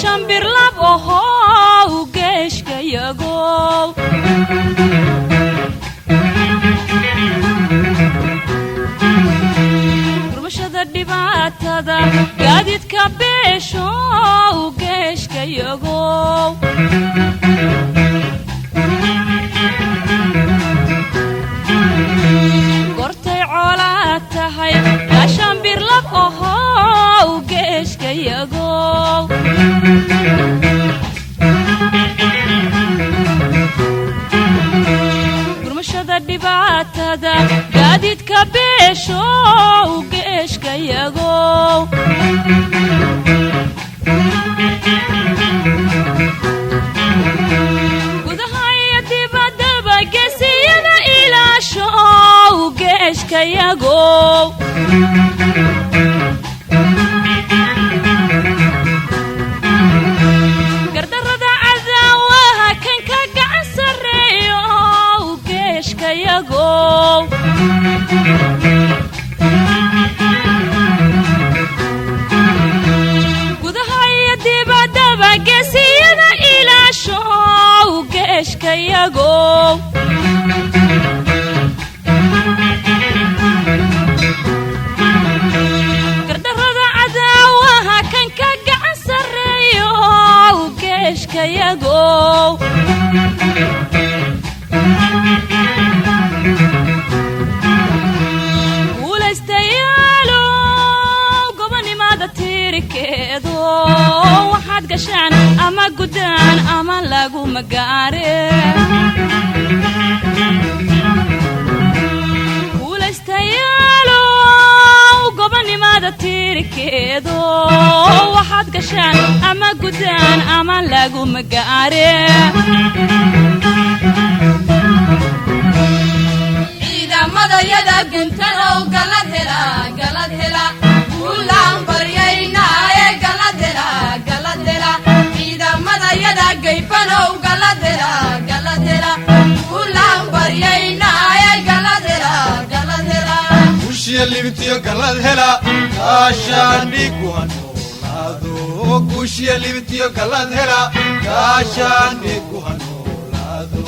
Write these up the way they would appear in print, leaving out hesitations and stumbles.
شنبر لبوها وجيشك يقول رمشة الدبات هذا قاعد يتكبش وجيشك يقول قرتي عولاتها يا شنبر لبوها وجيشك يقول برمشة الدبات هذا قاعد يتكبش وجيشك يقول وذهاي دبات بقسينا إلى شو وجيشك يقول gudahay dibadda bagasiyada ilaasho geeshka yago gardarada cadaawaha kan ka gacan sareeyo geeshka yago waxaad gashaan ama gudaan ama lagu magaare kuulaystayaalo gobonimada tiirkeedo waxaad gashaan ama gudaan ama lagu magaare ciidamada yada guntan oo galad hela ulaan baryayna يدا جيبانو galadera ulaan baryayna galadera kushia libtiyo galadhela kaashani kuhanolado kushia libtiyo galadhela kaashani kuhanolado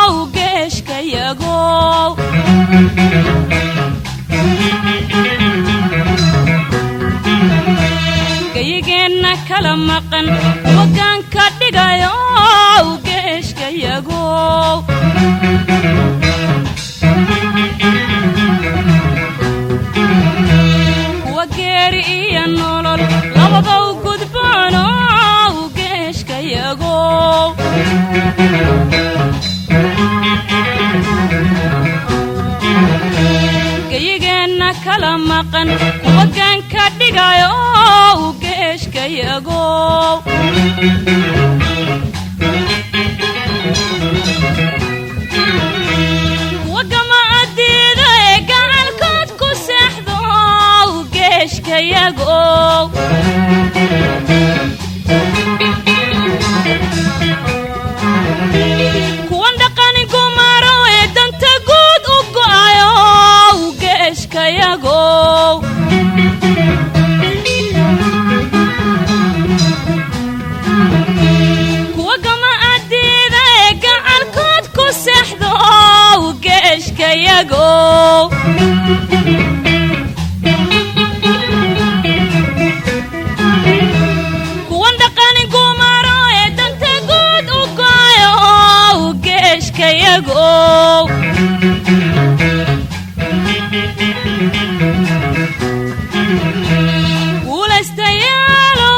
وجيشك يقول جيجينا كلام مقن وكان كدقايو وجيشك يقول maqan kuwa gaanka dhigayo geeshkayago kuwa gama adiida ee gacalkood ku seexdo geeshkayago kuwan dhaqani gumaro ee danta guud u go'ayo geeshkayago kuwa gama adiida ee gacalkood ku seexdo geeshkayago kuwan dhaqani gumaro ee danta guud u go'ayo geeshkayago guulaystayaalo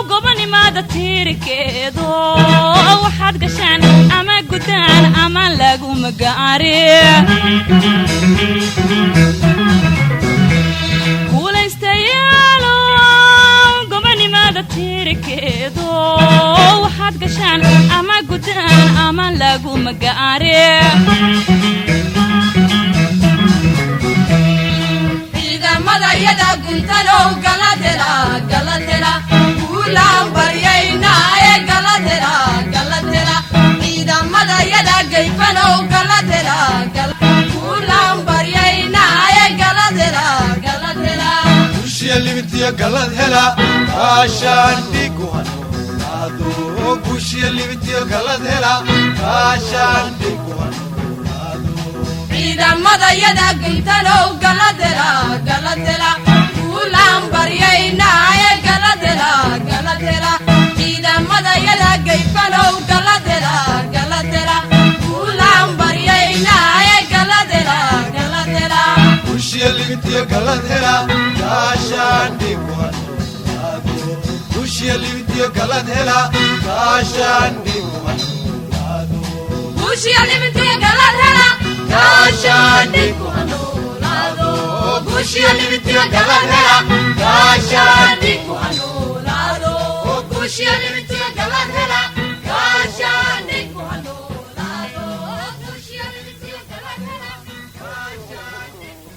gobonimada tiirkeedo waxaad gashaan ama gudaan ama lagu magaari guulaystayaalo gobonimada tiirkeedo waxaad gashaan ama gudaan ama lagu magaari ciidamadayada guntanow galadela galadela kuulaan baryayna ee galadela galadela ciidamadayada gayfanow galadela kuulaan baryayna ee galadela galadela gushiya libintiyo galad hela kaashaan dhigu hanuunaado gushiya libintiyo galad hela kaashaan dhigu hanuunaado ciidamadayada guntanow galadela galadela kuulaan baryayna ee galadela galadela ciidamadayada gayfanow galadela galadela kuulaan baryayna ee galadela galadela gushiya libintiyo galad hela kaashaan dhigu hanuunaado gushiya libintiyo galad hela kaashaan dhigu hanuunaado gushiya libintiyo galad hela kaashaan dhigu hanuunaado gushiya libintiyo galad hela kaashaan dhigu hanuunaado gushiya libintiyo galad hela kaashaan dhigu hanuunaado gushiya libintiyo galad hela kaashaan dhigu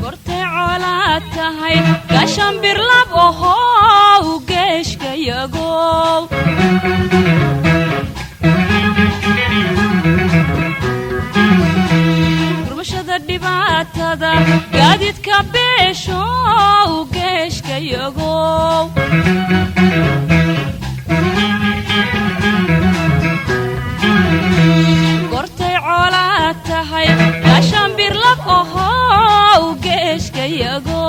gortay coolaad tahay gaashan birlab oho geeshkayago gurmashada dhibaatada gaadiidka beesho geeshkayago gortay coolaad tahay gaashan birlab oho geeshkayago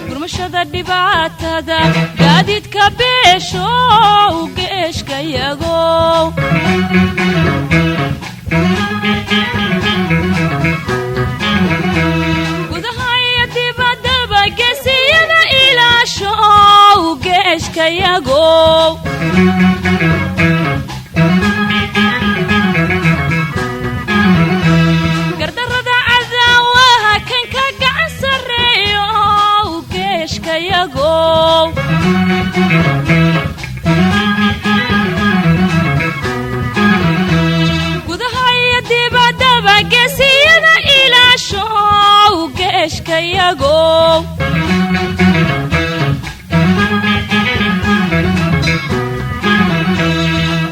gurmashada dhibaatada gaadiidka beesho geeshkayago gudaha iyo dibaddaba geesiyada ilaasho geeshkayago gardarrada cadaawaha kan ka gacan sarreeyo geeshkayago gudaha iyo dibaddaba geesiyada ilaasho geeshkayago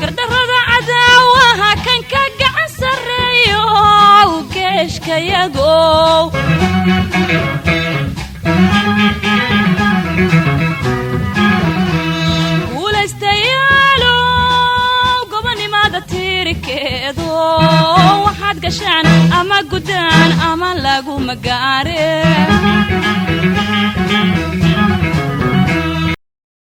gardarrada cadaawaha kan ka gacan sarreeyo geeshkayago guulaystayaalo gobonimada tiirkeedo waxaad gashaan ama gudaan ama lagu magaare